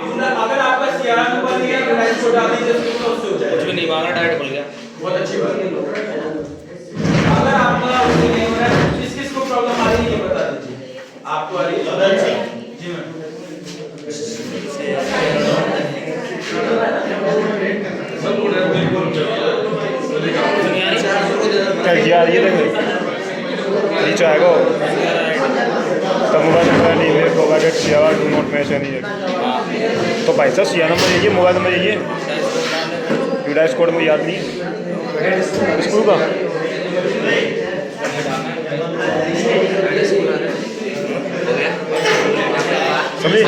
अगर आपका CR number नहीं है तो डायरेक्ट छोड़ डाल दीजिए, उसको उससे हो जाएगा। कुछ भी नहीं मांगा, डायरेक्ट खुल गया। बहुत अच्छी बात है। अगर आपका उससे नहीं हो रहा है, किस किस को प्रॉब्लम आ रही है ये बता दीजिए। आपको आ रही है? जी मैम। क्या किया ये देखो नीचे आएगा तो मोबाइल नंबर नहीं है provided CR do not match any. तो भाई साहब सीआर नंबर यही है, मोबाइल नंबर यही है, यूडाइस कोड में याद नहीं है स्कूल का। समझिए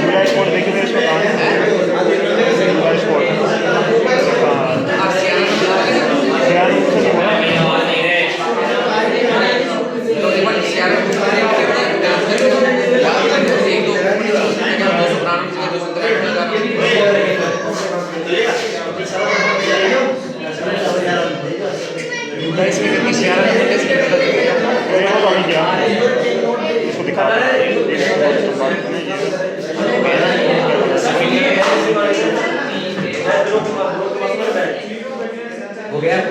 यूडाइस कोड देखिए मेरे इसमें कहाँ है यूडाइस कोड। इसको दिखा हो गया सर।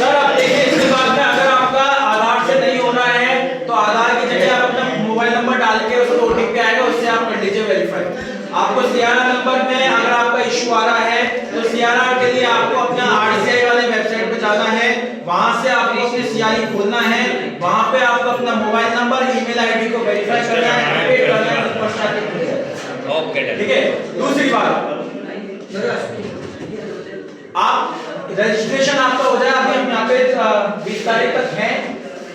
आप देखिए इसके बाद में अगर आपका आधार से नहीं हो रहा है तो आधार की जगह आप अपना मोबाइल नंबर डाल के उसको ओटीपी आएगा, उससे आप कर लीजिए वेरीफाई। आपको सीआरआर नंबर में अगर आपका इशू आ रहा है तो सीआरआर के लिए आपको अपना आरसीआई वाले वेबसाइट पे जाना है, वहां से आपको अपनी सीआरआई खोलना है, वहां पे आपको अपना मोबाइल नंबर ईमेल आईडी को वेरीफाई करना है, अपडेट करना है, तो स्टार्ट कर दिया। ओके ठीक है। दूसरी बात, आप रजिस्ट्रेशन आपका हो जाए, अभी हम यहाँ पे 20 तारीख तक है,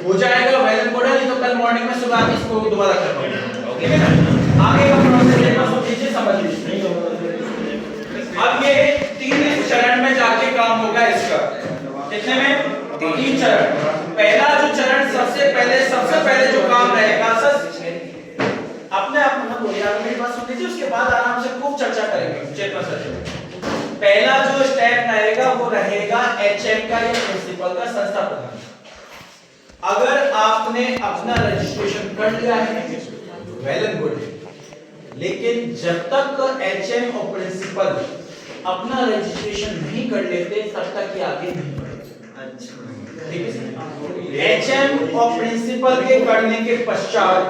हो जाएगा वेल एंड गुड है, नहीं तो कल मॉर्निंग में सुबह आप इसको दोबारा कर पाएंगे। ठीक है ना? आगे का प्रोसेस है, समझ लीजिए समझ लीजिए। अब ये 3 चरण में जाके काम होगा इसका। कितने में? 3 चरण। पहला जो चरण सबसे पहले जो काम रहेगा सर, अपने आप ना बोलिए, आप मेरी बात सुन लीजिए, उसके बाद आराम से खूब चर्चा करेंगे चेतना सर। पहला जो स्टेप रहेगा वो रहेगा एचएम का या प्रिंसिपल का, संस्था प्रधान। अगर आपने अपना रजिस्ट्रेशन कर लिया है वेल एंड गुड, लेकिन जब तक एचएम और प्रिंसिपल अपना रजिस्ट्रेशन नहीं कर लेते तब तक ये आगे नहीं बढ़ेगा। अच्छा ठीक है। एचएम और प्रिंसिपल के करने के पश्चात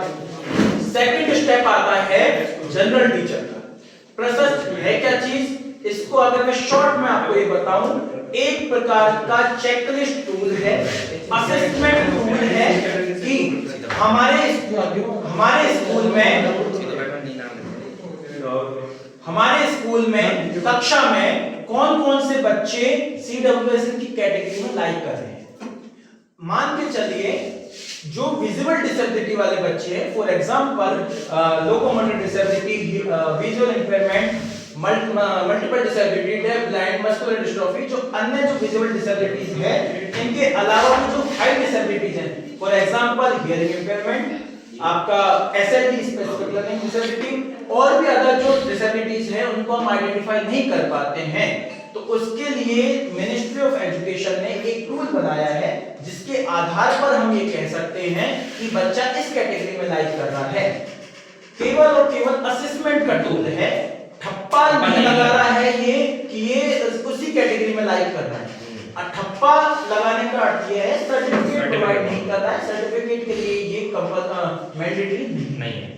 सेकंड स्टेप आता है जनरल टीचर का। प्रशस्त है क्या चीज, इसको अगर मैं शॉर्ट में आपको ये बताऊं, एक प्रकार का चेकलिस्ट टूल है, असेसमेंट टूल है कि हमारे स्कूल में कक्षा में कौन-कौन से बच्चे सीडब्ल्यूएस की कैटेगरी में लाइक कर रहे हैं। मान के चलिए जो विजुअल डिसेबिलिटी वाले बच्चे हैं, for example locomotor disability, visual impairment, multiple disability, deaf, blind, muscular dystrophy, जो अन्य जो विजुअल डिसेबिलिटीज है, इनके अलावा भी जो हाई डिसेबिलिटीज हैं, फॉर एग्जांपल हियरिंग इंपेयरमेंट, आपका एसएलडी स्पेसिफिक लर्निंग डिसेबिलिटी, और भी अदर जो डिसेबिलिटीज हैं उनको हम आइडेंटिफाई नहीं कर पाते हैं, तो उसके लिए मिनिस्ट्री ऑफ एजुकेशन ने एक टूल बनाया है जिसके आधार पर हम ये कह सकते हैं कि बच्चा इस कैटेगरी में लाइक कर रहा है। केवल और केवल असेसमेंट का टूल है, ठप्पा नहीं लगा रहा है ये कि ये उसी कैटेगरी में लाइक कर रहा है। ठप्पा लगाने का अर्थ ये है सर्टिफिकेट प्रोवाइड नहीं कर रहा है, सर्टिफिकेट के लिए ये मैंडेटरी नहीं है।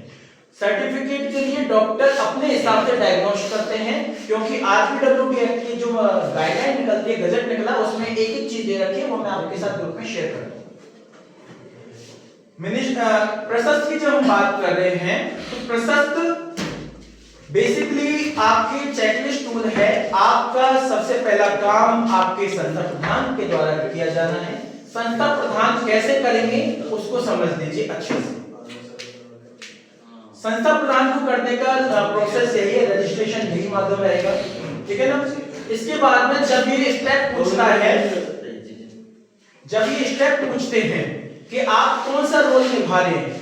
सर्टिफिकेट के लिए डॉक्टर अपने हिसाब से डायग्नोस करते हैं, क्योंकि आरपीडब्ल्यूडी एक्ट की जो गाइडलाइन निकलती है, गजट निकला, उसमें एक एक चीज दे रखी है, वो मैं आपके साथ ग्रुप में शेयर करता हूं। प्रशस्त की जब हम बात कर रहे हैं तो प्रशस्त बेसिकली आपके चेकलिस्ट टूल है। आपका सबसे पहला काम आपके संस्था प्रधान के द्वारा किया जाना है। संस्था प्रधान कैसे करेंगे उसको समझ लीजिए अच्छे से। संस्था प्रदान को करने का प्रोसेस यही है, रजिस्ट्रेशन यही माध्यम रहेगा, ठीक है ना। इसके बाद में जब ये स्टेप पूछता है, जब ये स्टेप पूछते हैं कि आप कौन सा रोल निभा रहे हैं,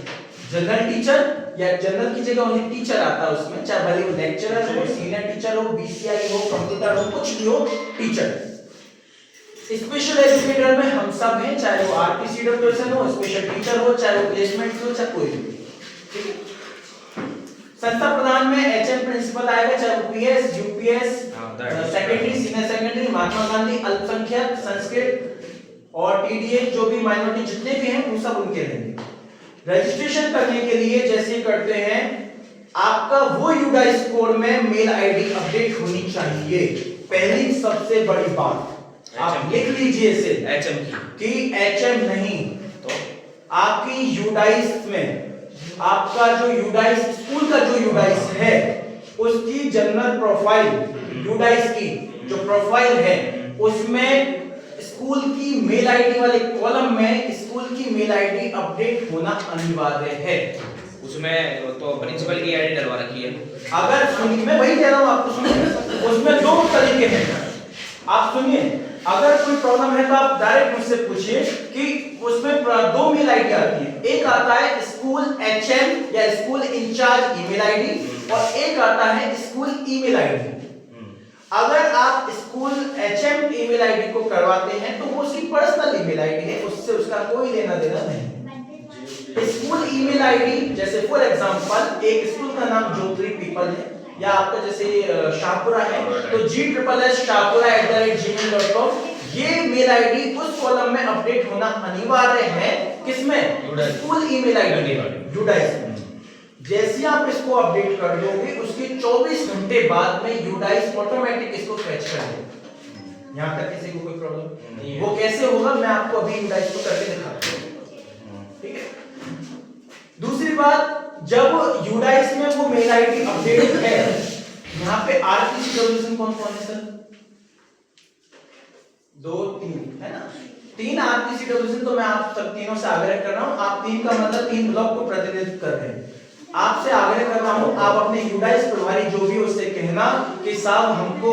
जनरल टीचर या जनरल की जगह उन्हें टीचर आता है उसमें, चाहे भले वो लेक्चरर हो, सीनियर टीचर हो, बीसीआई हो, कंप्यूटर हो, कुछ भी हो, टीचर। स्पेशल एजुकेटर में हम सब हैं, चाहे वो आरपीसीडब्ल्यूएसएन हो, स्पेशल टीचर हो, चाहे वो प्लेसमेंट हो, चाहे कोई भी। ठीक है। संस्था प्रधान में एचएम प्रिंसिपल आएगा, चाहे वो PS, UPS, secondary, senior secondary, Mahatma Gandhi, अल्पसंख्यक, संस्कृत और टीडीए, जो भी माइनॉरिटी जितने भी हैं वो सब उनके रहेंगे। रजिस्ट्रेशन करने के लिए जैसे करते हैं, आपका वो यूडाइस कोड में मेल आईडी अपडेट होनी चाहिए। पहली सबसे बड़ी बात आप लिख लीजिए इसे, एचएम कि एचएम नहीं तो आपकी यूडाइस में, आपका जो यूडाइस स्कूल का जो यूडाइस है उसकी जनरल प्रोफाइल, यूडाइस की जो प्रोफाइल है उसमें स्कूल की मेल आईडी वाले कॉलम में स्कूल की मेल आईडी अपडेट होना अनिवार्य है। उसमें तो प्रिंसिपल की आईडी डलवा रखी है। अगर सुनिए, मैं वही कह रहा हूं आपको, सुनिए, उसमें दो तरीके हैं, आप सुनिए, अगर कोई प्रॉब्लम है तो आप डायरेक्ट मुझसे पूछिए कि उसमें दो मेल आईडी आती है, एक आता है स्कूल एचएम या स्कूल इंचार्ज ईमेल आईडी और एक आता है स्कूल ईमेल आईडी। अगर आप स्कूल एचएम ईमेल आईडी को करवाते हैं तो वो उसकी पर्सनल ईमेल आईडी है, उससे उसका कोई लेना देना नहीं। स्कूल ईमेल आईडी जैसे फॉर एग्जांपल एक स्कूल का नाम ज्योति पीपल है, या आपका जैसे शाहपुरा है तो GSSShahpura@gmail.com, ये मेल आईडी उस कॉलम में अपडेट होना अनिवार्य है। किसमें? School email ID UDISE. जैसे आप इसको अपडेट कर दोगे उसके 24 घंटे बाद में यूडाइस ऑटोमेटिक इसको फैच कर देगा। यहां तक किसी को कोई प्रॉब्लम नहीं? वो कैसे होगा मैं आपको अभी यूडाइस को करके दिखाता हूं। ठीक है। दूसरी बात, जब यूडाइस में वो मेल आईडी अपडेट है, यहां पे आरपीसीडब्ल्यूएसएन कौन कौन है सर? 2 3 है ना, 3 आरपीसीडब्ल्यूएसएन। तो मैं आप सब तीनों से आग्रह कर रहा हूं, आप 3 का मतलब 3 ब्लॉक को प्रतिनिधित्व कर रहे हैं। आपसे आग्रह कर रहा हूं, आप अपने यूडाइस प्रभारी जो भी उससे कहना कि साहब हमको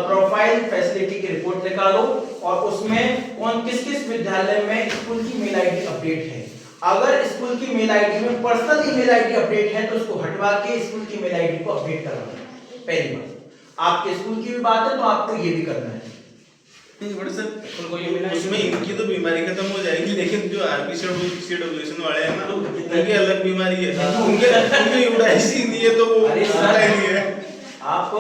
प्रोफाइल फैसिलिटी की रिपोर्ट निकालो और उसमें कौन किस किस विद्यालय में स्कूल की मेल आईडी अपडेट है। अगर स्कूल की मेल आईडी में पर्सनल ईमेल आईडी अपडेट है तो उसको हटवा के स्कूल की मेल आईडी को अपडेट करवाना। पहली बात, आपके स्कूल की भी बात है तो आपको ये भी करना है। उसमें इनकी तो बीमारी खत्म हो जाएगी, लेकिन जो आरपीसीडब्ल्यूएसएन वाले हैं ना उनकी अलग बीमारी है, उनके यूडाइस ही नहीं है तो वो पता ही नहीं है। आप,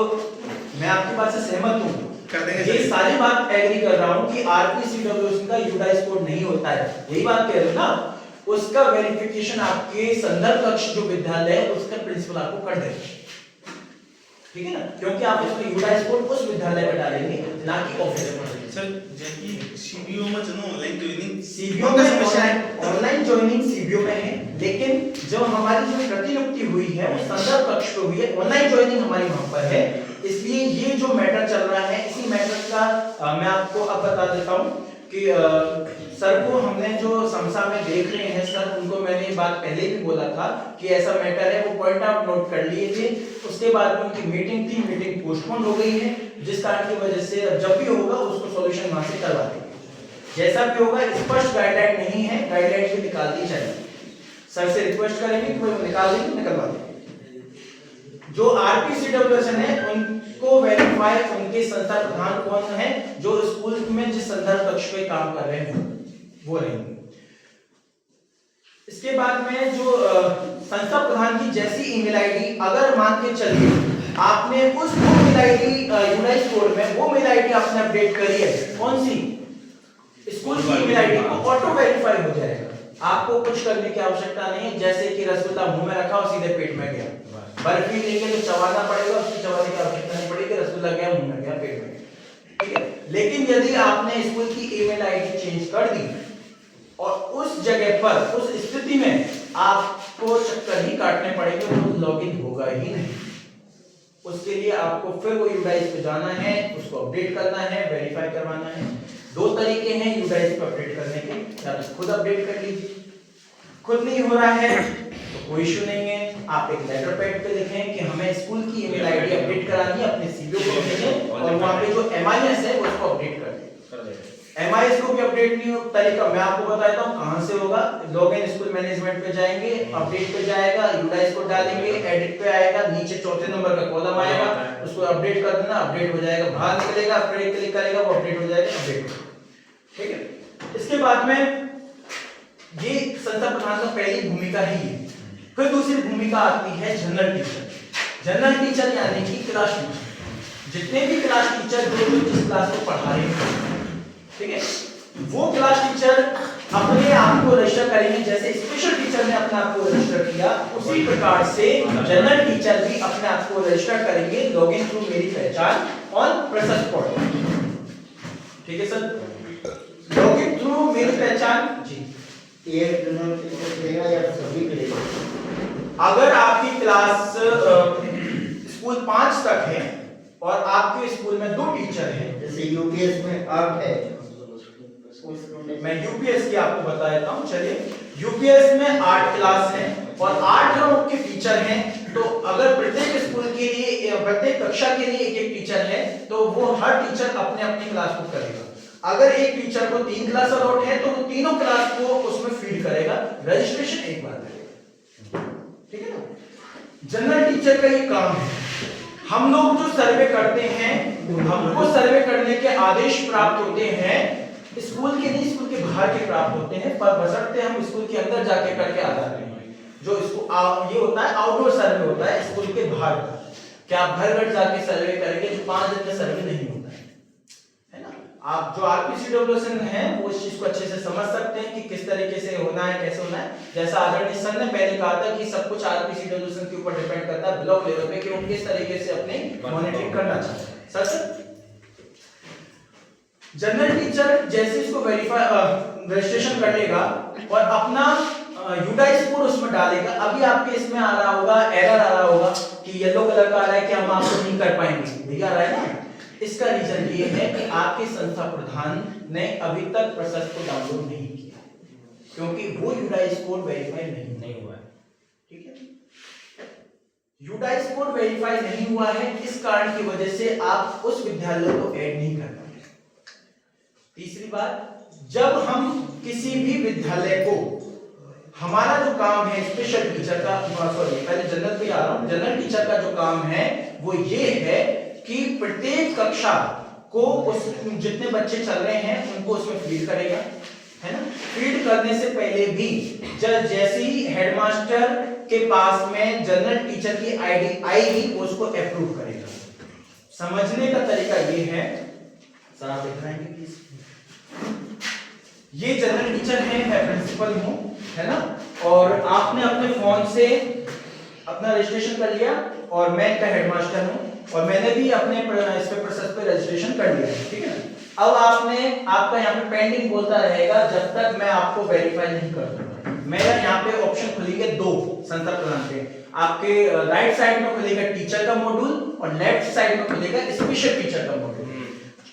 मैं आपकी बात से सहमत हूं, कर देंगे ये सारी बात एग्री कर रहा हूं कि आरपीसीडब्ल्यूएसएन का यूडाइस कोड नहीं होता है, यही बात कह रहे हो ना। उसका वेरिफिकेशन आपके संदर्भ कक्ष जो विद्यालय है उसका प्रिंसिपल आपको कर देगा। ठीक है ना, क्योंकि आप उसमें यूडाइस कोड उस विद्यालय में डालेंगे ना कि ऑफिस में। सर जबकि सीबीओ में चलो ऑनलाइन ज्वाइनिंग, सीबीओ में ऑनलाइन ज्वाइनिंग सीबीओ में है, लेकिन जो हमारी जो प्रतिनियुक्ति हुई है वो संदर्भ कक्ष पे हुई है, ऑनलाइन ज्वाइनिंग हमारी वहां पर है। इसलिए ये जो मैटर चल रहा है, इसी मैटर का मैं आपको अब बता देता हूं कि सर को हमने जो समसा में देख रहे हैं सर, उनको मैंने ये बात पहले भी बोला था कि ऐसा मैटर है, वो पॉइंट आउट नोट कर लिए थे। उसके बाद में उनकी मीटिंग थी, मीटिंग पोस्टपोन हो गई है, जिस कारण की वजह से जब भी होगा उसको सॉल्यूशन वहां से करवा देंगे। जैसा भी होगा, स्पष्ट गाइडलाइन नहीं है, गाइडलाइन भी निकाल दी जाएगी। सर से रिक्वेस्ट करेंगे कि वो निकाल देंगे, निकलवा देंगे। जो आरपीसीडब्ल्यूएसएन है उनको वेरीफाई उनके संस्था प्रधान कौन है, जो स्कूल में जिस संदर्भ कक्ष पे काम कर रहे हैं वो रहेंगे। इसके बाद में जो संस्था प्रधान की जैसी ईमेल आईडी, अगर मान के चलिए आपने उस मेल आईडी यूडाइस कोड में वो मेल आईडी आपने अपडेट करी है, कौन सी? स्कूल की ईमेल आईडी, को ऑटो वेरीफाई हो जाएगा। आपको कुछ करने की आवश्यकता नहीं है, जैसे कि रसगुल्ला मुंह में रखा और सीधे पेट में गया। बर्फी लेके तो चबाना पड़ेगा, उसकी चबाने की आवश्यकता नहीं पड़ेगी, रसगुल्ला गया मुंह में गया, पेट में। ठीक है। लेकिन यदि आपने स्कूल की ईमेल आईडी चेंज कर दी और उस जगह पर, उस स्थिति में आपको चक्कर ही काटने पड़ेंगे, वो लॉगिन होगा ही नहीं। उसके लिए आपको फिर वो यूडाइस पे जाना है, उसको अपडेट करना है, वेरीफाई करवाना है। 2 तरीके हैं यूडाइस पे अपडेट करने के, या तो खुद अपडेट कर लीजिए, खुद नहीं हो रहा है तो कोई इशू नहीं है, आप एक लेटर पैड पे लिखें कि हमें स्कूल की ईमेल आईडी अपडेट करानी है, अपने सीबीओ को भेजें और वहां पे जो एमआईएस है उसको अपडेट कर दें। MIS को भी अपडेट नहीं हो तरीका मैं आपको बताता हूँ कहां से होगा। लॉगिन स्कूल मैनेजमेंट पे जाएंगे, अपडेट पे जाएगा, यूडाइस को डालेंगे, एडिट पे आएगा, नीचे चौथे नंबर का कॉलम आएगा, उसको अपडेट कर देना, अपडेट हो जाएगा, बाहर निकलेगा, फिर क्लिक करेगा, वो अपडेट हो जाएगा, अपडेट। ठीक है। इसके बाद में ये संस्था प्रधान का पहली भूमिका है ये। फिर दूसरी भूमिका आती है जनरल टीचर। जनरल टीचर यानी कि क्लास टीचर, जितने भी क्लास टीचर जो जिस क्लास को पढ़ा रहे हैं, ठीक है, वो क्लास टीचर अपने आप को रजिस्टर करेंगे। जैसे स्पेशल टीचर ने अपने आप को रजिस्टर किया, उसी प्रकार से जनरल टीचर भी अपने आप को रजिस्टर करेंगे लॉगिन थ्रू मेरी पहचान ऑन प्रशस्त पोर्टल। ठीक है सर, लॉगिन थ्रू मेरी पहचान जी। एक जनरल टीचर करेगा या सभी करेगा? अगर आपकी क्लास स्कूल 5 तक है और आपके स्कूल में 2 टीचर हैं, जैसे यूपीएस में 8 है, मैं यूपीएस की आपको बता देता हूं। चलिए, यूपीएस में 8 क्लास हैं और 8 मुख्य टीचर हैं, तो अगर प्रत्येक स्कूल के लिए प्रत्येक कक्षा के लिए एक टीचर है तो वो हर टीचर अपने अपनी क्लास को करेगा। अगर एक टीचर को 3 क्लास अलॉट है तो वो तीनों क्लास को उसमें फीड करेगा, रजिस्ट्रेशन एक बार करेगा। ठीक है ना। जनरल टीचर का ये काम है। हम लोग जो सर्वे करते हैं, हमको सर्वे करने के आदेश प्राप्त होते हैं, स्कूल के नहीं स्कूल के बाहर के प्राप्त होते हैं, पर बशर्ते हम स्कूल के अंदर जाके करके आ जाते हैं। जो इसको ये होता है आउटडोर सर्वे होता है स्कूल के बाहर का। क्या आप घर घर जाके सर्वे करेंगे जो 5 दिन का सर्वे नहीं होता है ना। आप जो आरपीसीडब्ल्यूएस हैं वो इस चीज को अच्छे से समझ सकते हैं कि किस तरीके से होना है, कैसे होना है। जैसा आदरणीय सर ने पहले कहा था कि सब कुछ आरपीसीडब्ल्यूएस के ऊपर डिपेंड करता है ब्लॉक लेवल पे कि वो किस तरीके से अपनी मॉनिटरिंग करना चाहते हैं। सर जनरल टीचर जैसे इसको वेरीफाई रजिस्ट्रेशन कर लेगा और अपना यूडाइस कोड उसमें डालेगा। अभी आपके इसमें आ रहा होगा, एरर आ रहा होगा कि येलो कलर का आ रहा है कि हम आपको नहीं कर पाएंगे, देखिए आ रहा है ना। इसका रीजन ये है कि आपके संस्था प्रधान ने अभी तक प्रशस्त को डाउनलोड नहीं किया, क्योंकि वो यूडाइस कोड वेरीफाई नहीं हुआ है। ठीक है, यूडाइस कोड वेरीफाई नहीं हुआ है, इस कारण की वजह से आप उस विद्यालय को ऐड नहीं कर पाए। तीसरी बात, जब हम किसी भी विद्यालय को, हमारा जो काम है स्पेशल टीचर का, सॉरी पहले जनरल पे आ रहा हूं, जनरल टीचर का जो काम है वो ये है कि प्रत्येक कक्षा को उस जितने बच्चे चल रहे हैं उनको उसमें फीड करेगा, है ना। फीड करने से पहले भी जैसे ही हेडमास्टर के पास में जनरल टीचर की आईडी आएगी उसको अप्रूव करेगा। समझने का तरीका ये है, सर आप दिखाएंगे प्लीज। ये जनरल टीचर है, मैं प्रिंसिपल हूं, है ना, और आपने अपने फोन से अपना रजिस्ट्रेशन कर लिया और मैं इनका हेडमास्टर हूं और मैंने भी अपने इस पे प्रशस्त पे रजिस्ट्रेशन कर लिया है। ठीक है ना। अब आपका यहाँ पे पेंडिंग बोलता रहेगा जब तक मैं आपको वेरीफाई नहीं कर दूंगा। मेरा यहाँ पे ऑप्शन खुलेंगे 2 संस्था प्रधान पे, आपके राइट साइड में खुलेगा टीचर का मॉड्यूल और लेफ्ट साइड में खुलेगा स्पेशल टीचर का मॉड्यूल।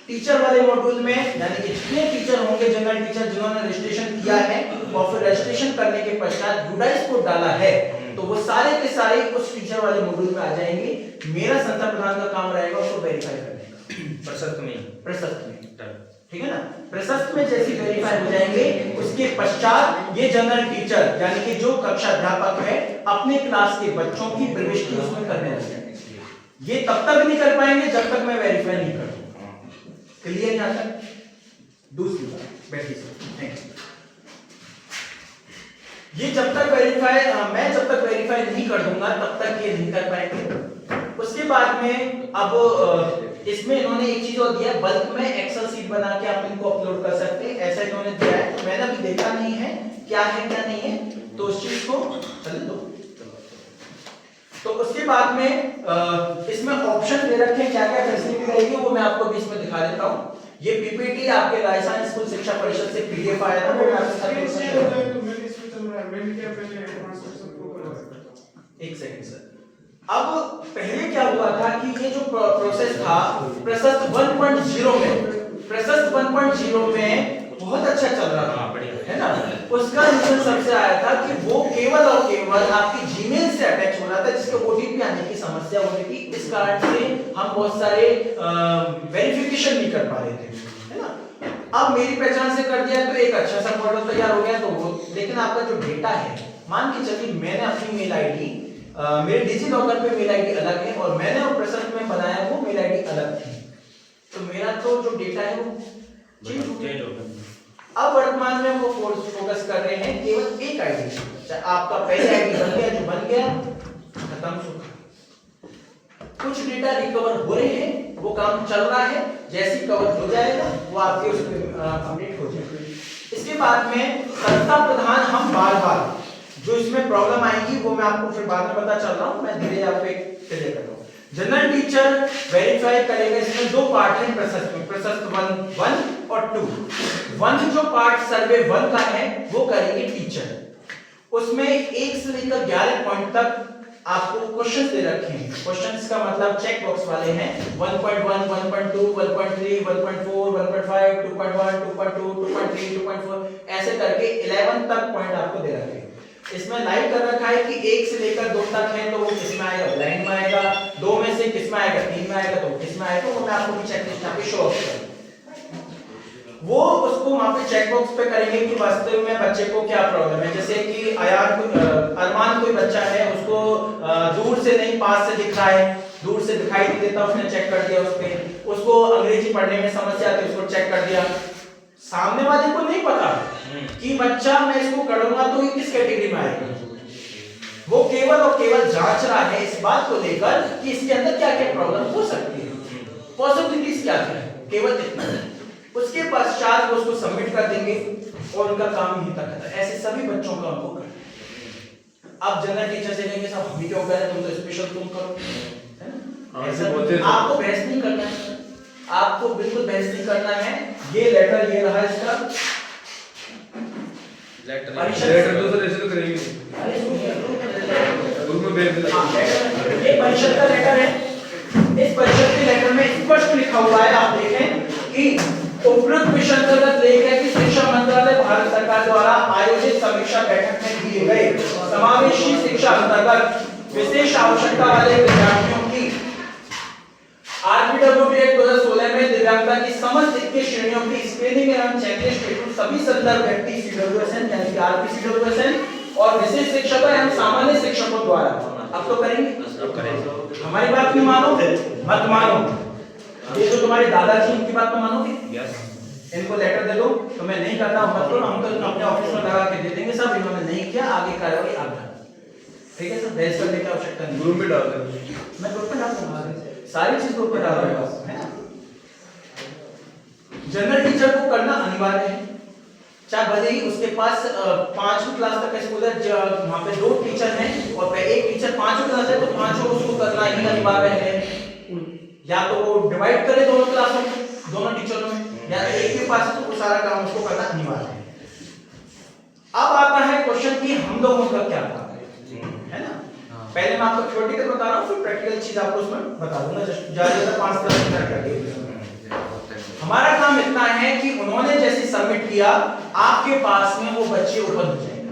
टीचर वाले मॉड्यूल में यानी कि जितने टीचर होंगे जनरल टीचर जिन्होंने रजिस्ट्रेशन किया है और फिर रजिस्ट्रेशन करने के पश्चात यूडाइस कोड डाला है तो वो सारे के सारे उस टीचर वाले मॉड्यूल में आ जाएंगे। मेरा संस्था प्रधान का काम रहेगा उसको वेरीफाई करने का प्रशस्त में। ठीक है ना। प्रशस्त में जैसे वेरीफाई हो जाएंगे उसके पश्चात ये जनरल टीचर यानी कि जो कक्षा अध्यापक है अपने क्लास के बच्चों की प्रविष्टि उसमें करने लगेंगे। ये तब तक नहीं कर पाएंगे जब तक मैं वेरीफाई नहीं कर दूंगा। क्लियर यहां तक। दूसरी बात बैठिए सर, थैंक यू। ये जब तक मैं जब तक वेरीफाई नहीं कर दूंगा तब तक ये नहीं कर पाएंगे। उसके बाद में अब इसमें इन्होंने एक चीज और दिया, बल्क में एक्सेल सीट बना के आप इनको अपलोड कर सकते हैं, ऐसा इन्होंने दिया है। तो मैंने अभी देखा नहीं है क्या है क्या नहीं है, तो उस चीज को चले दो। तो उसके बाद में इसमें ऑप्शन दे रखे हैं क्या क्या फैसिलिटी रहेगी वो मैं आपको भी इसमें दिखा देता हूँ। ये पीपीटी आपके राजस्थान स्कूल शिक्षा परिषद से पीडीएफ आया था, वो मैं आपके साथ एक सेकंड सर। अब पहले क्या हुआ था कि ये जो प्रोसेस था प्रशस्त 1.0 में बहुत अच्छा चल रहा था, है ना। उसका रीजन सबसे आया था कि वो केवल और केवल आपकी जीमेल से अटैच हो रहा था जिसके ओटीपी आने की समस्या हो रही थी। इस कारण से हम बहुत सारे वेरिफिकेशन नहीं कर पा रहे थे, है ना। अब मेरी पहचान से कर दिया तो एक अच्छा सा मॉडल तैयार हो गया। तो वो लेकिन आपका जो डेटा है, मान के चलिए मैंने अपनी मेल आईडी मेरे डिजी लॉकर पे मेल आईडी अलग है और मैंने और प्रसन्न में बनाया वो मेल आईडी अलग थी, तो मेरा तो जो डेटा है वो चेंज हो गया। अब वर्तमान में वो फोकस कर रहे हैं केवल एक आईडी, चाहे आपका पहले आईडी बन गया, जो बन गया खत्म सुख। कुछ डेटा रिकवर हो रहे हैं, वो काम चल रहा है, जैसे कवर हो जाएगा वो आपके उसमें अपडेट हो जाएगा। इसके बाद में संस्था प्रधान हम बार-बार जो इसमें प्रॉब्लम आएगी वो मैं आपको फिर बाद में पता चल रहा हूं, मैं धीरे आप पे क्लियर कर रहा हूं। जनरल टीचर वेरीफाई करेगा, इसमें दो पार्ट हैं प्रशस्त में, प्रशस्त 1 और 2। 1 जो पार्ट सर्वे 1 का है वो करेंगे टीचर, उसमें 1 से लेकर 11 पॉइंट तक आपको क्वेश्चंस दे रखे हैं। क्वेश्चंस का मतलब चेक बॉक्स वाले हैं, 1.1 1.2 1.3 1.4 1.5 2.1 2.2 2.3 2.4 ऐसे करके 11 तक पॉइंट आपको दे रखे हैं। इसमें लाइव कर रखा है कि 1 से लेकर 2 तक है तो वो किस में आएगा, ब्लाइंड में आएगा, 2 में से किस में आएगा, 3 में आएगा, तो किस में आएगा, वो मैं आपको चेकलिस्ट यहाँ पे शो ऑफ करूंगा। वो उसको वहां पे चेक बॉक्स पे करेंगे कि वास्तव में बच्चे को क्या प्रॉब्लम है। जैसे कि अरमान कोई बच्चा है, उसको दूर से नहीं पास से दिख रहा है, दूर से दिखाई नहीं देता, उसने चेक कर दिया, उसको अंग्रेजी पढ़ने में समस्या आती है, उसको चेक कर दिया। सामने वाले को नहीं पता कि बच्चा मैं इसको करूंगा तो ये किस कैटेगरी में आएगा, वो केवल और केवल जांच रहा है इस बात को लेकर कि इसके अंदर क्या क्या प्रॉब्लम हो सकती है, पॉसिबिलिटीज क्या क्या है, केवल इतना। उसके पश्चात वो उसको सबमिट कर देंगे और उनका काम यहीं तक है। ऐसे सभी बच्चों का उनको करना। अब जनरल टीचर से कहेंगे साहब हम ही क्यों करें, तुम तो स्पेशल तुम करो, है ना? ऐसा आपको बहस नहीं करना है, आपको बिल्कुल बहस नहीं करना है। ये लेटर ये रहा इसका लेटर तो सर ऐसे तो करेंगे। अरे सुनिए, उनमें भेज ये परिषद का लेटर है। इस परिषद के लेटर में स्पष्ट लिखा हुआ है, आप देखें कि उपरोक्त विषय अंतर्गत लेखा कि शिक्षा मंत्रालय भारत सरकार द्वारा आयोजित समीक्षा बैठक में दिए गए समावेशी शिक्षा अंतर्गत विशेष आवश्यकता वाले विद्यार्थियों की आरपीडब्ल्यूडी एक्ट 2016 में दिव्यांगता की समस्त 21 श्रेणियों की स्क्रीनिंग एवं चेकलिस्ट हेतु सभी संदर्भ व्यक्ति सीडब्ल्यूएसएन यानी कि आरपीसीडब्ल्यूएसएन और विशेष शिक्षकों एवं सामान्य शिक्षकों द्वारा। अब तो करेंगे, हमारी बात नहीं मानो मत मानो, ये जो तुम्हारे दादाजी इनकी बात तो मानोगे, इनको लेटर दे दो तो मैं नहीं करता हूं, मत करो, हम तो अपने ऑफिस में लगा के दे देंगे सब, इन्होंने नहीं किया, आगे कार्रवाई आप जानो, ठीक है सर? बहस करने की आवश्यकता नहीं, ग्रुप में डाल देंगे, मैं ग्रुप में डाल दूंगा, सारी चीज ग्रुप में डाल दूंगा, है ना? जनरल टीचर को करना अनिवार्य है, चाहे भले ही उसके पास 5वीं क्लास तक का स्कूल है, वहां पे 2 टीचर हैं और एक टीचर 5वीं क्लास है, तो 5 उसको करना ही अनिवार्य है। या तो वो डिवाइड करे दोनों क्लासों में, दोनों टीचरों में, या एक के पास तो सारा काम उसको करना अनिवार्य है। अब आता है क्वेश्चन कि हम लोगों का क्या काम है ना? पहले मैं आपको थ्योरेटिकल बता रहा हूं, फिर प्रैक्टिकल चीज आपको उसमें बता दूंगा, ज्यादा 5 क्लास करके। हमारा काम इतना है कि उन्होंने जैसे सबमिट किया आपके पास में वो बच्चे ओपन हो जाएंगे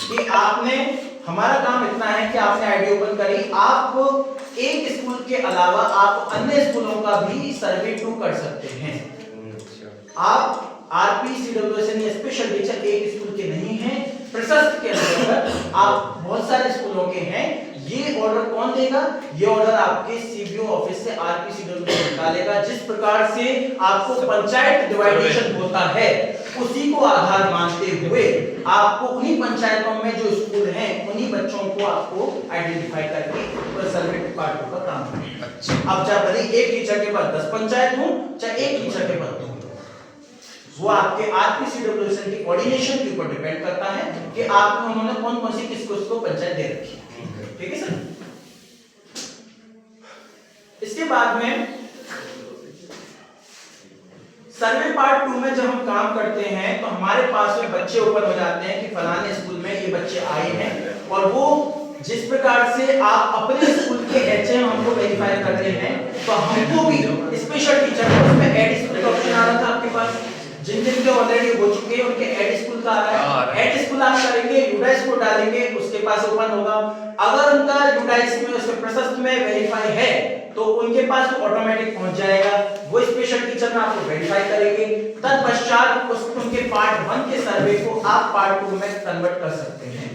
कि आपने, हमारा काम इतना है कि आपने आईडी ओपन करी, आप एक स्कूल के अलावा आप अन्य स्कूलों का भी सर्वे 2 कर सकते हैं। आप आरपीसीडब्ल्यूएसएन या स्पेशल टीचर एक स्कूल के नहीं हैं, प्रशस्त के अंतर्गत आप बहुत सारे स्कूलों के हैं। ये ऑर्डर कौन देगा? ये ऑर्डर आपके सीबीओ ऑफिस से आरपीसीडब्ल्यूएसएन निकालेगा। जिस प्रकार से आपको पंचायत डिवाइडेशन होता है उसी को आधार मानते हुए आपको उन्हीं पंचायतों में जो स्कूल हैं उन्हीं बच्चों को आपको आइडेंटिफाई करके सर्वे डिपार्टमेंट का काम करना। अच्छा, अब चाहे भले एक टीचर के पास 10 पंचायत हो, चाहे एक टीचर के पास 2, वो आपके आरपीसीडब्ल्यूएसएन की कोऑर्डिनेशन के ऊपर डिपेंड करता है कि आपको उन्होंने कौन कौन सी किसको पंचायत दे रखी है। ठीक है सर? इसके बाद में सर्वे पार्ट 2 में जब हम काम करते हैं तो हमारे पास में बच्चे ओपन हो जाते हैं कि फलाने स्कूल में ये बच्चे आए हैं, और वो जिस प्रकार से आप अपने स्कूल के एचएम हमको वेरीफाई कर रहे हैं तो हमको भी स्पेशल टीचर को उसमें ऐड स्कूल का ऑप्शन आ रहा था आपके पास, जिन जिन के ऑलरेडी हो चुके हैं उनके ऐड स्कूल का आ रहा है, ऐड स्कूल आप करेंगे, यूडाइस को डालेंगे, उसके पास ओपन होगा। अगर उनका यूडाइस में उसके प्रशस्त में वेरीफाई है तो उनके पास तो ऑटोमेटिक पहुंच जाएगा, वो स्पेशल टीचर में आपको वेरीफाई करेंगे। तत्पश्चात उनके पार्ट 1 के सर्वे को आप पार्ट 2 में कन्वर्ट कर सकते हैं।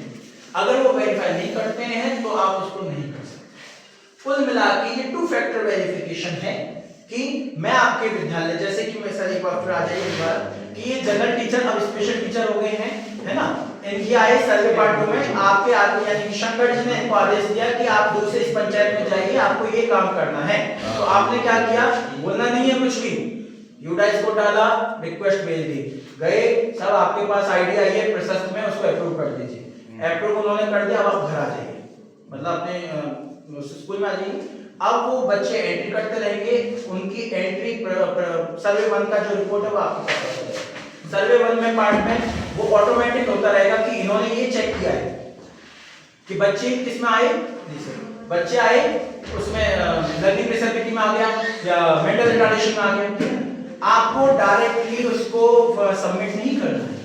अगर वो वेरीफाई नहीं करते हैं तो आप उसको नहीं कर सकते। कुल मिलाकर ये 2 फैक्टर वेरिफिकेशन है कि मैं आपके विद्यालय, जैसे कि मैं सर एक बार फिर आ जाइए एक बार कि ये जनरल टीचर अब स्पेशल टीचर हो गए हैं, है ना, इनकी आए सर्वे पार्ट 2 में आपके आदमी यानी शंकर जी ने इनको आदेश दिया कि आप दूसरे इस पंचायत में जाइए, आपको ये काम करना है। तो आपने क्या किया, बोलना नहीं है कुछ भी, यूडाइस को डाला, रिक्वेस्ट भेज दी, गए, सब आपके पास आईडी आई है प्रशस्त में, उसको अप्रूव कर दीजिए। अप्रूव उन्होंने कर दिया, अब आप घर आ जाइए, मतलब अपने स्कूल में आ जाइए। अब वो बच्चे एंट्री करते रहेंगे, उनकी एंट्री सर्वे 1 का जो रिपोर्ट है वो आपको पता चलेगा। सर्वे 1 में पार्ट में वो ऑटोमेटिक होता रहेगा कि इन्होंने ये चेक किया है कि बच्चे किस में आए, बच्चे आए उसमें लर्निंग डिसेबिलिटी में आ गया या मेंटल रिटार्डेशन में आ गया। आपको डायरेक्टली उसको सबमिट नहीं करना है,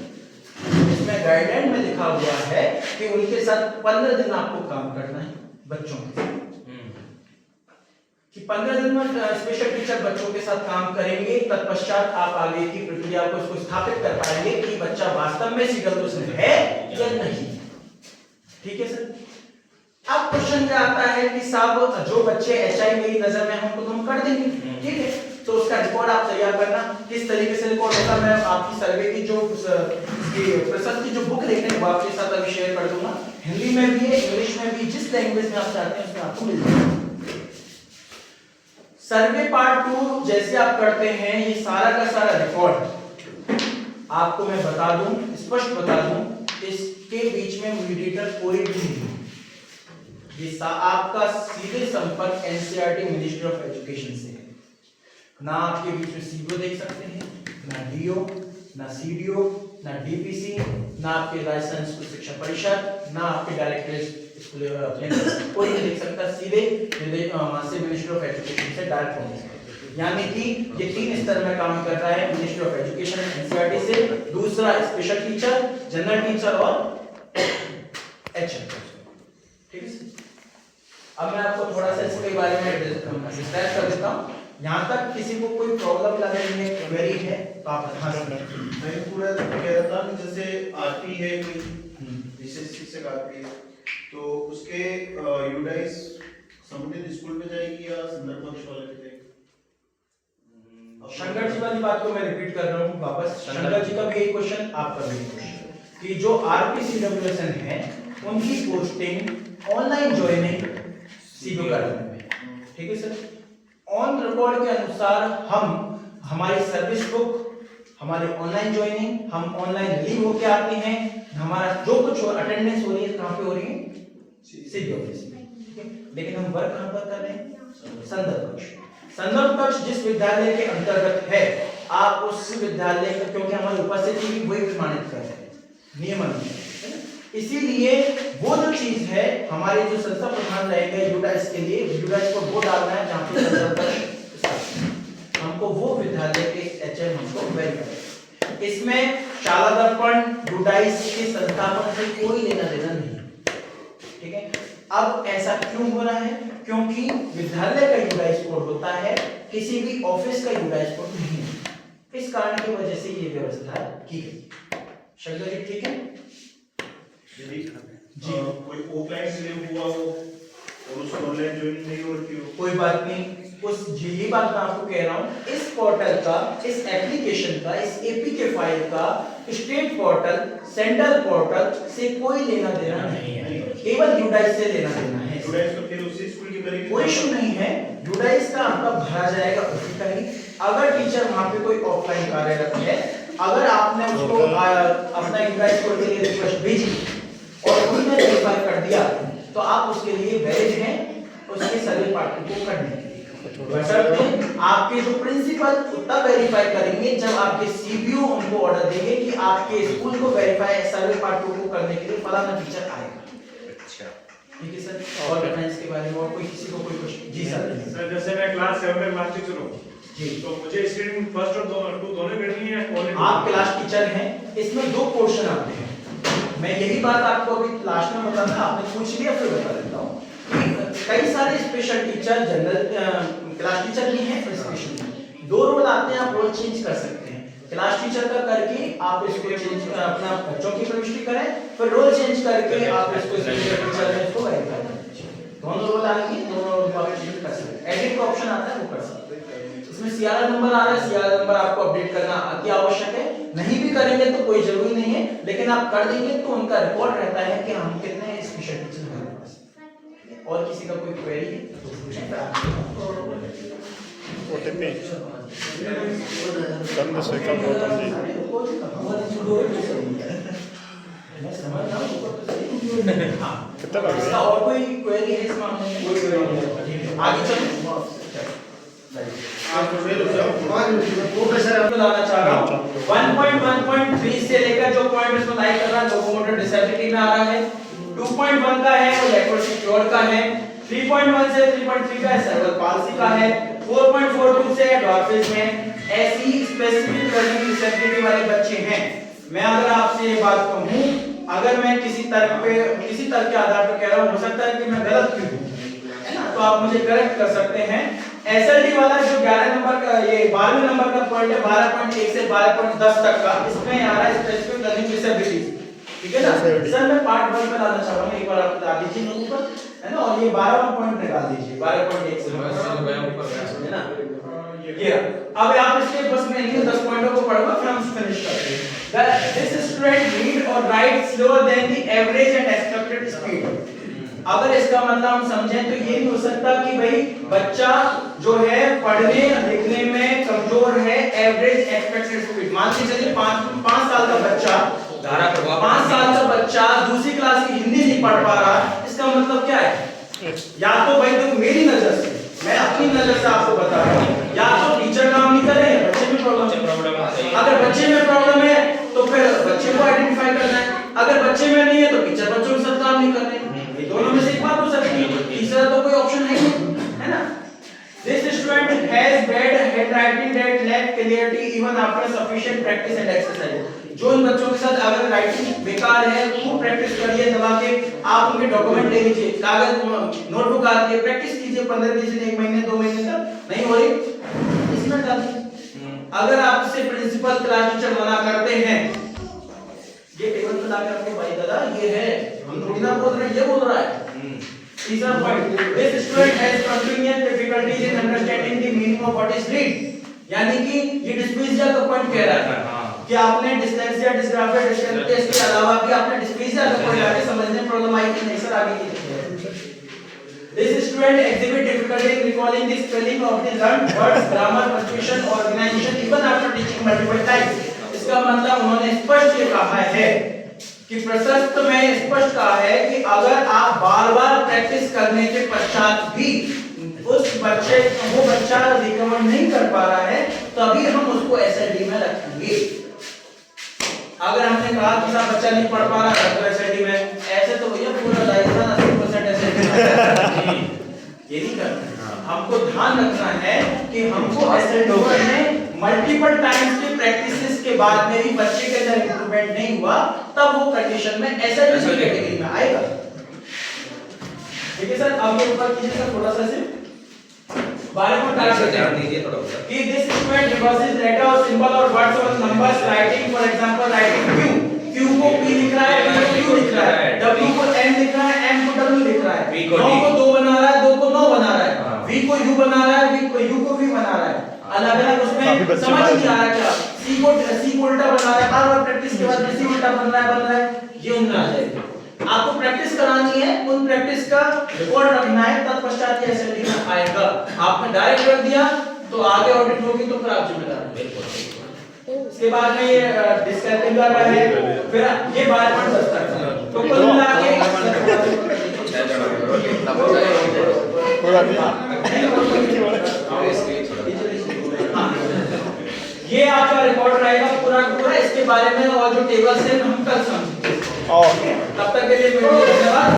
इसमें गाइडलाइन में लिखा हुआ है कि उनके साथ 15 दिन आपको काम करना है बच्चों के, कि 15 दिन में स्पेशल टीचर बच्चों के साथ काम करेंगे। तत्पश्चात आप आगे की प्रक्रिया को इसको स्थापित कर पाएंगे कि बच्चा वास्तव में सीडब्ल्यूएस में है या नहीं। ठीक है सर। अब क्वेश्चन क्या आता है कि साहब जो बच्चे एचआई मेरी नजर में हमको तो हम कर देंगे, ठीक है, तो उसका रिकॉर्ड आप तैयार करना, किस तरीके से रिकॉर्ड होगा मैं आपकी सर्वे की जो प्रशस्त की जो बुक लिखने वो आपके साथ अभी शेयर कर दूंगा, हिंदी में भी है, इंग्लिश में भी, जिस लैंग्वेज में आप चाहते हैं उसमें आपको मिल जाएगा। सर्वे पार्ट 2 जैसे आप करते हैं, ये सारा का सारा रिकॉर्ड आपको मैं बता दूं, स्पष्ट बता दूं, इसके बीच में मीडिएटर कोई भी नहीं, ये आपका सीधे संपर्क एनसीईआरटी मिनिस्ट्री ऑफ एजुकेशन से है। ना आपके बीच में सीओ देख सकते हैं, ना डीओ, ना सीडीओ, ना डीपीसी, ना आपके लाइसेंस शिक्षा परिषद, ना आपके डायरेक्टर स्कूल कोई नहीं देख सकता, सीधे मिनिस्ट्री ऑफ एजुकेशन से डायरेक्ट होंगे। यानी कि ये 3 स्तर में काम कर रहा है, मिनिस्ट्री ऑफ एजुकेशन एनसीईआरटी से, दूसरा स्पेशल टीचर, जनरल टीचर और एचएम। ठीक है। अब मैं आपको थोड़ा सा इसके बारे में डिस्कस कर देता हूँ। यहाँ तक किसी को कोई प्रॉब्लम लग रही है, क्वेरी है तो आप बता सकते हैं। मैं पूरा कह रहा था कि जैसे आरपी है कोई विशेष शिक्षक आरपी है, तो उसके यूडाइस संबंधित स्कूल में जाएगी या संदर्भ पक्ष वाले में जाएगी? शंकर जी वाली बात को मैं रिपीट कर रहा हूँ वापस, शंकर जी का भी एक क्वेश्चन, आपका भी एक क्वेश्चन, कि जो आरपीसीडब्ल्यूएसएन है उनकी पोस्टिंग ऑनलाइन ज्वाइनिंग सीबीओ कराने में, ठीक है सर। ऑन रिकॉर्ड के अनुसार हम हमारी सर्विस बुक, हमारे ऑनलाइन ज्वाइनिंग, हम ऑनलाइन रिलीव होके आते हैं, हमारा जो कुछ अटेंडेंस हो रही है कहाँ पे हो रही है, सीबीओ ऑफिस में, ठीक है। लेकिन हम वर्क कहाँ पर कर रहे हैं, संदर्भ कक्ष। संदर्भ कक्ष जिस विद्यालय के अंतर्गत है, आप उस विद्यालय का, क्योंकि हमारी उपस्थिति भी वही प्रमाणित कर रहे हैं नियमानुसार, इसीलिए वो जो चीज है हमारे जो संस्था प्रधान रहेंगे यूडाइस के लिए, यूडाइस को वो डालना है जहाँ पे संदर्भ कक्ष, हमको वो विद्यालय के एचएम हमको वेरीफाई। इसमें शाला दर्पण यूडाइस के संस्थापन से कोई लेना देना नहीं, ठीक है। अब ऐसा क्यों हो रहा है, क्योंकि विद्यालय का यूडाइस कोड होता है, किसी भी ऑफिस का यूडाइस कोड नहीं है। इस कारण की वजह से ये व्यवस्था की गई। शंकर जी ठीक है जी। कोई ऑफलाइन से हुआ हो और उसको ऑनलाइन ज्वाइन नहीं हो रही हो, कोई बात नहीं, उस यही बात मैं आपको कह रहा हूँ, इस पोर्टल का, इस एप्लीकेशन का, इस एपीके फाइल का स्टेट पोर्टल, सेंट्रल पोर्टल से कोई लेना देना नहीं है, केवल यूडाइस से लेना देना है। यूडाइस को फिर उसी स्कूल की करेगी, कोई इशू नहीं है, यूडाइस का आपका भरा जाएगा उसी का ही। अगर टीचर वहां पे कोई ऑफलाइन कार्यरत है, अगर आपने उसको अपना यूडाइस को के लिए रिक्वेस्ट भेजी और उन्होंने वेरीफाई कर दिया, तो आप उसके लिए वैलिड हैं उसके सर्वे पार्ट को करने के लिए। बशर्ते आपके जो प्रिंसिपल तब वेरीफाई करेंगे जब आपके सीबीओ उनको ऑर्डर देंगे कि आपके स्कूल को वेरीफाई सर्वे पार्ट को करने के लिए फलाना टीचर आएगा। अच्छा, ठीक है सर। और डिफरेंस के बारे में और कोई किसी को कोई क्वेश्चन? जी सर। सर जैसे मैं क्लास 7 में क्लास टीचर हूँ, जी तो मुझे स्क्रीनिंग फर्स्ट और टू दोनों करनी है आप क्लास टीचर हैं, इसमें दो पोर्शन आते हैं। मैं यही बात आपको अभी लास्ट में बताना, आपने पूछ लिया फिर बता देता हूँ। कई सारे special teacher general class teacher भी हैं, स्पेशल दो रोल आते हैं, आप रोल चेंज कर सकते हैं। क्लास टीचर का करके आप इसको चेंज अपना बच्चों की प्रविष्टि करें, फिर रोल चेंज करके आप इसको स्पेशल टीचर में इसको वेरीफाई करें। दोनों रोल आएंगे, दोनों रोल को आप चेंज कर सकते हैं। एडिट का ऑप्शन आता है, वो कर सकते हैं। इसमें सीआरएल नंबर आ रहा है, सीआरएल नंबर आपको अपडेट करना अति आवश्यक है। नहीं भी करेंगे तो कोई जरूरी नहीं है, लेकिन आप कर देंगे तो उनका रिकॉर्ड रहता है कि हम कितने स्पेशल टीचर हैं हमारे पास। और किसी का कोई क्वेरी है तो पूछें। ओटीपी चंद्र शेखर गौतम जी कितना बार इसका और कोई क्वेरी है इस मामले में? कोई क्वेरी नहीं। आगे चलो, आप फिर प्रोफेसर लाना चाह रहा हूं 1.1.3 से लेकर जो पॉइंट इसमें लाइक कर रहा है लोकोमोटर डिसेबिलिटी में आ रहा है। 2.1 का है वो लेप्रोसिक्योर का है। 3.1 से 3.3 का सेरेब्रल पाल्सी का है। 4.42 से डॉर्फिस में ऐसी स्पेसिफिक लर्निंग डिसेबिलिटी वाले बच्चे हैं। मैं अगर आपसे ये बात कहूं, अगर मैं किसी तर्क के आधार पर कह रहा हूं, हो सकता है कि मैं गलत भी हूं, है ना, तो आप मुझे करेक्ट कर सकते हैं। एसएलडी वाला जो 11 नंबर का, ये 12वें नंबर का पॉइंट है 12.1 से 12.10 तक का, इसमें आ रहा है स्पेसिफिक लर्निंग डिसेबिलिटीज। ठीक है ना सर, मैं पार्ट 1 पे लाना चाह रहा हूं, एक बार आप बता दीजिए नोट पर, है ना, और ये 12वां पॉइंट निकाल दीजिए 12.1 से, है ना। ये अब आप इसके बस में इन 10 पॉइंटों को पढ़ोगे, फिर हम फिनिश करते हैं। दिस स्टूडेंट रीड और right slower then the average and expected speed. अगर इसका मतलब हम समझें तो ये नहीं हो सकता कि भाई बच्चा जो है पढ़ने लिखने में कमजोर है, एवरेज एक्सपेक्टेड स्पीड। मान के चलिए 5 साल का बच्चा, धारा प्रभाव 5 साल का बच्चा दूसरी क्लास की हिंदी नहीं पढ़ पा रहा, इसका मतलब क्या है? या तो भाई देखो मेरी नजर से, मैं अपनी नजर से आपको बता रहा हूँ, या तो टीचर काम नहीं कर रहे हैं, बच्चे में प्रॉब्लम है। अगर बच्चे में प्रॉब्लम है तो फिर बच्चे को आइडेंटिफाई करना है, अगर बच्चे में नहीं है तो टीचर बच्चों के साथ काम नहीं कर रहे। ये दोनों में से एक बात हो सकती है, तीसरा तो कोई ऑप्शन है नहीं, है ना। This student has bad handwriting that lack clarity even after sufficient practice and exercise। जो इन बच्चों के साथ अगर राइटिंग बेकार है, खूब प्रैक्टिस करिए, दबा के आप उनके डॉक्यूमेंट ले लीजिए, कागज नोटबुक आती है, प्रैक्टिस कीजिए 15-20 दिन, 1 महीने 2 महीने तक नहीं हो रही, इसमें डालिए। अगर आपसे प्रिंसिपल क्लास टीचर मना करते हैं, ये टेबल पे लाके आपको भाई दादा ये है, हम थोड़ी ना बोल रहे हैं, ये बोल रहा है। तीसरा point, this student has continuous difficulties in understanding the meaning of what is read. यानी कि ये डिस्पेसिया का पॉइंट कह रहा है कि आपने डिस्लेक्सिया, डिस्ग्राफिया, डिस्लेक्सिया, इसके अलावा भी आपने डिस्पेसिया का पॉइंट आके समझने में प्रॉब्लम आई कि नहीं सर? आगे की this student exhibit difficulty in recalling the spelling of the learned words, grammar, punctuation, organization even after teaching multiple times। इसका मतलब उन्होंने स्पष्ट ये कहा है कि प्रशस्त में स्पष्ट कहा है कि अगर आप बार-बार प्रैक्टिस करने के पश्चात भी उस बच्चे वो बच्चा रिकवर नहीं कर पा रहा है, तभी हम उसको एसएलडी में रखेंगे। अगर हमने कहा कि साहब बच्चा नहीं पढ़ पा रहा है तो एसएलडी में, ऐसे तो भैया पूरा राजस्थान 80% एसएलडी में ये नहीं करना है। हमको ध्यान रखना है कि हमको एसएलडी में मल्टीपल टाइम्स की प्रैक्टिसेस के बाद में भी बच्चे के अंदर इंप्रूवमेंट नहीं हुआ, तब वो कंडीशन में एसएलडी कैटेगरी में आएगा। ठीक है सर, अब ये ऊपर कीजिए सर थोड़ा सा से बारे में टाइप करते हैं दीजिए थोड़ा सा कि दिस स्टूडेंट रिवर्सेस लेटर और सिंबल और वर्ड्स और numbers writing, for example writing Q को P लिख रहा है, V को Q लिख रहा है, W को M लिख रहा है, M को W लिख रहा है, 9 को 2 बना रहा है, 2 को 9 बना रहा है, V को U बना रहा है, U को V बना रहा है, अलग-अलग उसमें समझ नहीं आ रहा क्या, C को उल्टा बना रहा है, बार-बार प्रैक्टिस के बाद में C उल्टा बन रहा है, ये उनमें आ जाएगा। आपको प्रैक्टिस करानी है, उन प्रैक्टिस का रिकॉर्ड रखना है, तत्पश्चात ये एसएलडी में आएगा। आपने डायरेक्ट रख दिया तो आगे ऑडिट होगी तो फिर आप जिम्मेदार हैं। इसके बाद में ये डिस्कैपिंग का है, फिर ये 12.10 तक, तो कुल मिला के कोई बात नहीं, ये आपका रिकॉर्ड रहेगा पूरा पूरा। इसके बारे में और जो टेबल्स हैं हम कल समझेंगे। तब तक के लिए धन्यवाद।